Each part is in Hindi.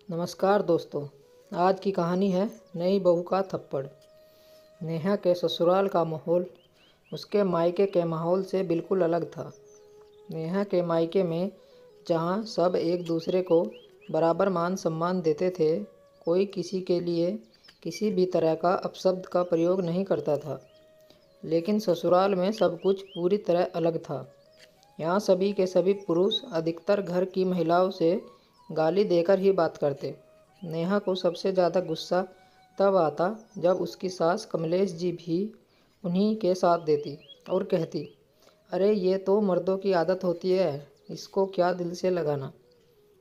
नमस्कार दोस्तों। आज की कहानी है नई बहू का थप्पड़। नेहा के ससुराल का माहौल उसके मायके के माहौल से बिल्कुल अलग था। नेहा के मायके में जहाँ सब एक दूसरे को बराबर मान सम्मान देते थे, कोई किसी के लिए किसी भी तरह का अपशब्द का प्रयोग नहीं करता था। लेकिन ससुराल में सब कुछ पूरी तरह अलग था। यहाँ सभी के सभी पुरुष अधिकतर घर की महिलाओं से गाली देकर ही बात करते। नेहा को सबसे ज़्यादा गुस्सा तब आता जब उसकी सास कमलेश जी भी उन्हीं के साथ देती और कहती, अरे ये तो मर्दों की आदत होती है, इसको क्या दिल से लगाना।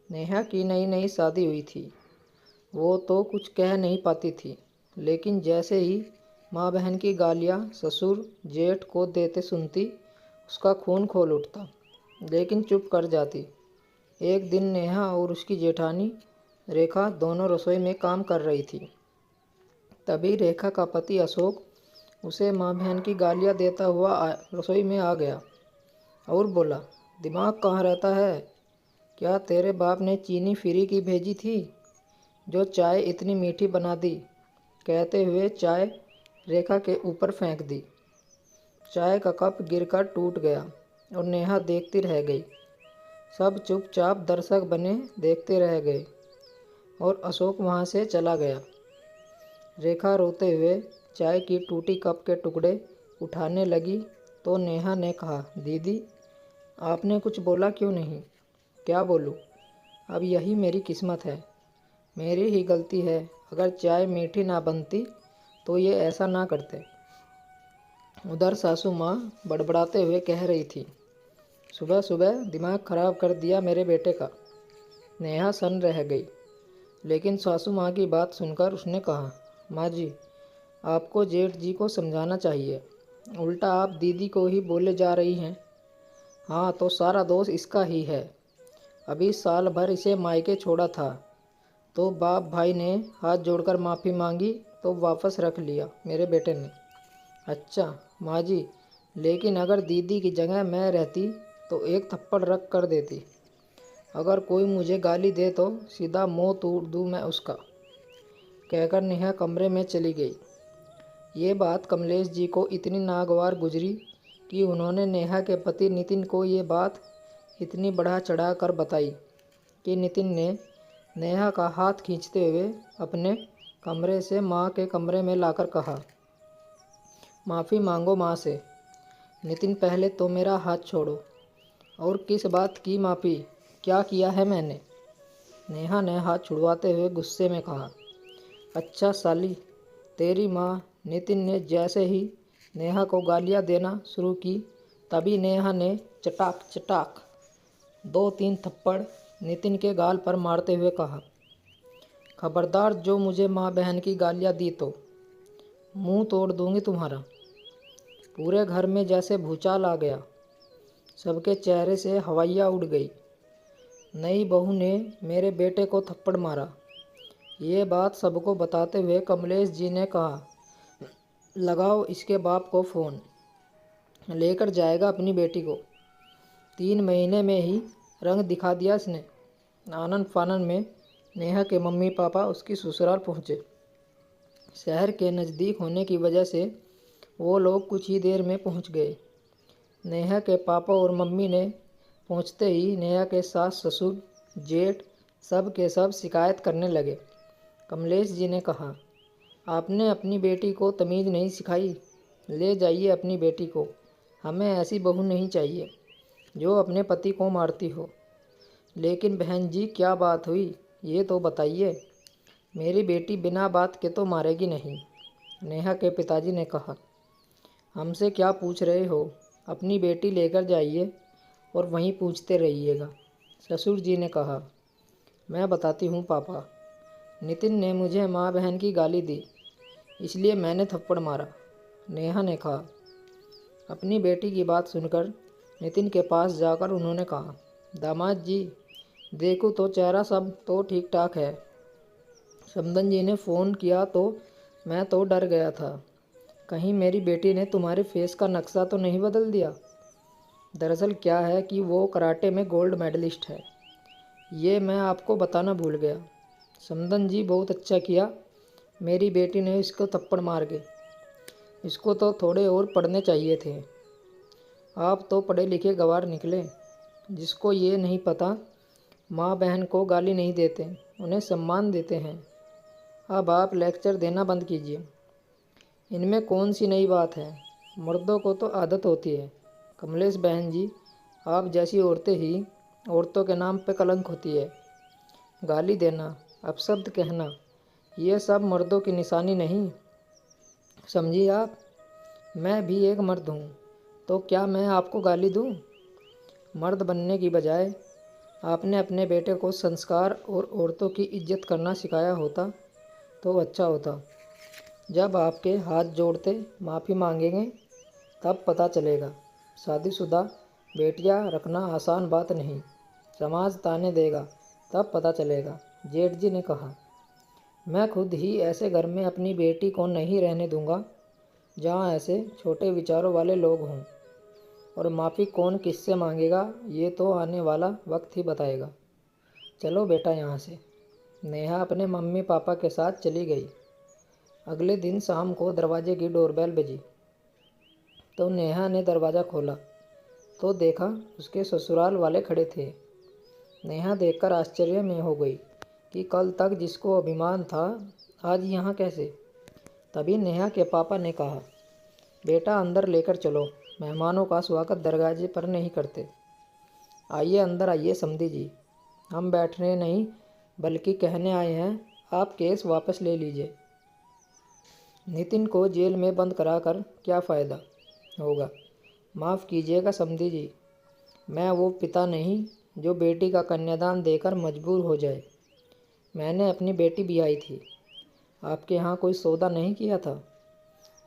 नेहा की नई नई शादी हुई थी, वो तो कुछ कह नहीं पाती थी, लेकिन जैसे ही माँ बहन की गालियाँ ससुर जेठ को देते सुनती, उसका खून खोल उठता, लेकिन चुप कर जाती। एक दिन नेहा और उसकी जेठानी रेखा दोनों रसोई में काम कर रही थी। तभी रेखा का पति अशोक उसे माँ बहन की गालियाँ देता हुआ रसोई में आ गया और बोला, दिमाग कहाँ रहता है? क्या तेरे बाप ने चीनी फ्री की भेजी थी जो चाय इतनी मीठी बना दी? कहते हुए चाय रेखा के ऊपर फेंक दी। चाय का कप गिरकर टूट गया और नेहा देखती रह गई। सब चुपचाप दर्शक बने देखते रह गए और अशोक वहाँ से चला गया। रेखा रोते हुए चाय की टूटी कप के टुकड़े उठाने लगी तो नेहा ने कहा, दीदी आपने कुछ बोला क्यों नहीं? क्या बोलूँ? अब यही मेरी किस्मत है, मेरी ही गलती है। अगर चाय मीठी ना बनती तो ये ऐसा ना करते। उधर सासू माँ बड़बड़ाते हुए कह रही थी, सुबह सुबह दिमाग खराब कर दिया मेरे बेटे का। नेहा सन रह गई, लेकिन सासू माँ की बात सुनकर उसने कहा, माँ जी आपको जेठ जी को समझाना चाहिए, उल्टा आप दीदी को ही बोले जा रही हैं। हाँ तो सारा दोष इसका ही है। अभी साल भर इसे मायके छोड़ा था तो बाप भाई ने हाथ जोड़कर माफ़ी मांगी तो वापस रख लिया मेरे बेटे ने। अच्छा माँ जी, लेकिन अगर दीदी की जगह मैं रहती तो एक थप्पड़ रख कर देती। अगर कोई मुझे गाली दे तो सीधा मुंह तोड़ दूँ मैं उसका, कहकर नेहा कमरे में चली गई। ये बात कमलेश जी को इतनी नागवार गुजरी कि उन्होंने नेहा के पति नितिन को ये बात इतनी बढ़ा चढ़ा कर बताई कि नितिन ने नेहा का हाथ खींचते हुए अपने कमरे से माँ के कमरे में लाकर कहा, माफ़ी मांगो माँ से। नितिन पहले तो मेरा हाथ छोड़ो। और किस बात की माफ़ी? क्या किया है मैंने? नेहा ने हाथ छुड़वाते हुए गुस्से में कहा, अच्छा साली, तेरी माँ। नितिन ने जैसे ही नेहा को गालियाँ देना शुरू की तभी नेहा ने चटाक चटाक 2-3 थप्पड़ नितिन के गाल पर मारते हुए कहा, खबरदार जो मुझे माँ बहन की गालियाँ दी तो मुंह तोड़ दूंगी तुम्हारा। पूरे घर में जैसे भूचाल आ गया, सबके चेहरे से हवाइयाँ उड़ गई। नई बहू ने मेरे बेटे को थप्पड़ मारा। ये बात सबको बताते हुए कमलेश जी ने कहा, लगाओ इसके बाप को फ़ोन, लेकर जाएगा अपनी बेटी को। 3 महीने में ही रंग दिखा दिया इसने। आनन फानन में नेहा के मम्मी पापा उसकी ससुराल पहुँचे। शहर के नज़दीक होने की वजह से वो लोग कुछ ही देर में पहुँच गए। नेहा के पापा और मम्मी ने पहुँचते ही नेहा के सास ससुर जेठ सब के सब शिकायत करने लगे। कमलेश जी ने कहा, आपने अपनी बेटी को तमीज़ नहीं सिखाई, ले जाइए अपनी बेटी को। हमें ऐसी बहू नहीं चाहिए जो अपने पति को मारती हो। लेकिन बहन जी क्या बात हुई ये तो बताइए, मेरी बेटी बिना बात के तो मारेगी नहीं। नेहा के पिताजी ने कहा, हमसे क्या पूछ रहे हो, अपनी बेटी लेकर जाइए और वहीं पूछते रहिएगा। ससुर जी ने कहा, मैं बताती हूँ पापा, नितिन ने मुझे माँ बहन की गाली दी, इसलिए मैंने थप्पड़ मारा। नेहा ने कहा। अपनी बेटी की बात सुनकर नितिन के पास जाकर उन्होंने कहा, दामाद जी देखो तो चेहरा सब तो ठीक ठाक है। समदन जी ने फ़ोन किया तो मैं तो डर गया था, कहीं मेरी बेटी ने तुम्हारे फेस का नक्शा तो नहीं बदल दिया। दरअसल क्या है कि वो कराटे में गोल्ड मेडलिस्ट है, ये मैं आपको बताना भूल गया। समदन जी बहुत अच्छा किया, मेरी बेटी ने इसको थप्पड़ मार के। इसको तो थोड़े और पढ़ने चाहिए थे। आप तो पढ़े लिखे गंवार निकले, जिसको ये नहीं पता माँ बहन को गाली नहीं देते, उन्हें सम्मान देते हैं। अब आप लेक्चर देना बंद कीजिए। इनमें कौन सी नई बात है, मर्दों को तो आदत होती है। कमलेश बहन जी, आप जैसी औरतें ही औरतों के नाम पे कलंक होती है। गाली देना, अपशब्द कहना, ये सब मर्दों की निशानी नहीं, समझिए आप। मैं भी एक मर्द हूँ, तो क्या मैं आपको गाली दूँ? मर्द बनने की बजाय आपने अपने बेटे को संस्कार और औरतों की इज्जत करना सिखाया होता तो अच्छा होता। जब आपके हाथ जोड़ते माफ़ी मांगेंगे तब पता चलेगा। शादीशुदा बेटियां रखना आसान बात नहीं, समाज ताने देगा तब पता चलेगा। जेठ जी ने कहा, मैं खुद ही ऐसे घर में अपनी बेटी को नहीं रहने दूंगा जहाँ ऐसे छोटे विचारों वाले लोग हों। और माफ़ी कौन किससे मांगेगा ये तो आने वाला वक्त ही बताएगा। चलो बेटा यहाँ से। नेहा अपने मम्मी पापा के साथ चली गई। अगले दिन शाम को दरवाजे की डोरबेल बजी तो नेहा ने दरवाज़ा खोला तो देखा उसके ससुराल वाले खड़े थे। नेहा देखकर आश्चर्य में हो गई कि कल तक जिसको अभिमान था आज यहाँ कैसे। तभी नेहा के पापा ने कहा, बेटा अंदर लेकर चलो, मेहमानों का स्वागत दरवाजे पर नहीं करते। आइए अंदर आइए समधी जी, हम बैठने नहीं बल्कि कहने आए हैं, आप केस वापस ले लीजिए। नितिन को जेल में बंद कराकर क्या फ़ायदा होगा। माफ़ कीजिएगा समधी जी, मैं वो पिता नहीं जो बेटी का कन्यादान देकर मजबूर हो जाए। मैंने अपनी बेटी ब्याई थी, आपके यहाँ कोई सौदा नहीं किया था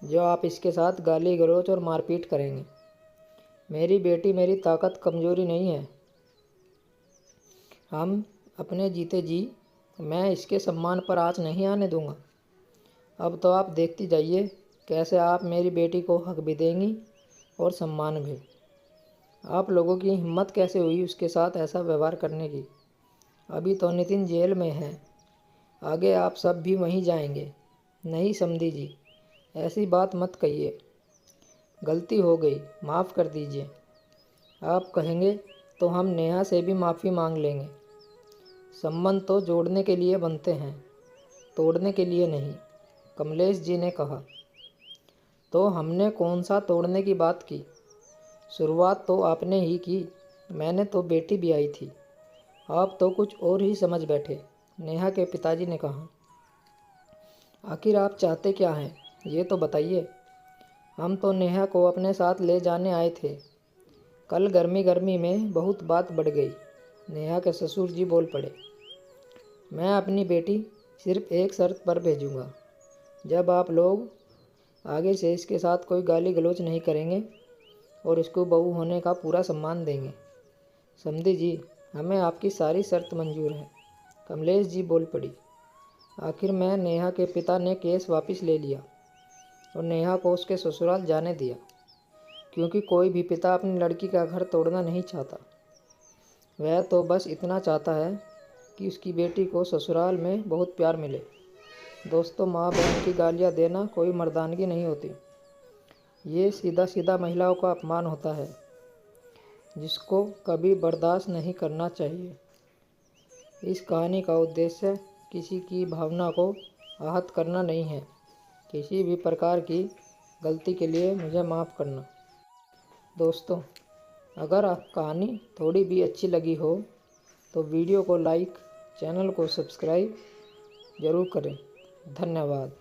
जो आप इसके साथ गाली गलौज और मारपीट करेंगे। मेरी बेटी मेरी ताकत कमज़ोरी नहीं है। हम अपने जीते जी मैं इसके सम्मान पर आँच नहीं आने दूंगा। अब तो आप देखती जाइए कैसे आप मेरी बेटी को हक भी देंगी और सम्मान भी। आप लोगों की हिम्मत कैसे हुई उसके साथ ऐसा व्यवहार करने की। अभी तो नितिन जेल में है, आगे आप सब भी वहीं जाएंगे। नहीं समधी जी, ऐसी बात मत कहिए, गलती हो गई, माफ़ कर दीजिए। आप कहेंगे तो हम नेहा से भी माफ़ी मांग लेंगे। संबंध तो जोड़ने के लिए बनते हैं, तोड़ने के लिए नहीं, कमलेश जी ने कहा। तो हमने कौन सा तोड़ने की बात की, शुरुआत तो आपने ही की। मैंने तो बेटी भी आई थी, आप तो कुछ और ही समझ बैठे। नेहा के पिताजी ने कहा, आखिर आप चाहते क्या हैं ये तो बताइए। हम तो नेहा को अपने साथ ले जाने आए थे। कल गर्मी गर्मी में बहुत बात बढ़ गई। नेहा के ससुर जी बोल पड़े, मैं अपनी बेटी सिर्फ एक शर्त पर भेजूँगा, जब आप लोग आगे से इसके साथ कोई गाली गलौज नहीं करेंगे और इसको बहू होने का पूरा सम्मान देंगे। समधी जी, हमें आपकी सारी शर्त मंजूर है। कमलेश जी बोल पड़ी। आखिर में नेहा के पिता ने केस वापस ले लिया और नेहा को उसके ससुराल जाने दिया, क्योंकि कोई भी पिता अपनी लड़की का घर तोड़ना नहीं चाहता। वह तो बस इतना चाहता है कि उसकी बेटी को ससुराल में बहुत प्यार मिले। दोस्तों, माँ बहन की गालियाँ देना कोई मर्दानगी नहीं होती, ये सीधा सीधा महिलाओं का अपमान होता है, जिसको कभी बर्दाश्त नहीं करना चाहिए। इस कहानी का उद्देश्य किसी की भावना को आहत करना नहीं है। किसी भी प्रकार की गलती के लिए मुझे माफ़ करना। दोस्तों, अगर कहानी थोड़ी भी अच्छी लगी हो तो वीडियो को लाइक, चैनल को सब्सक्राइब ज़रूर करें। धन्यवाद।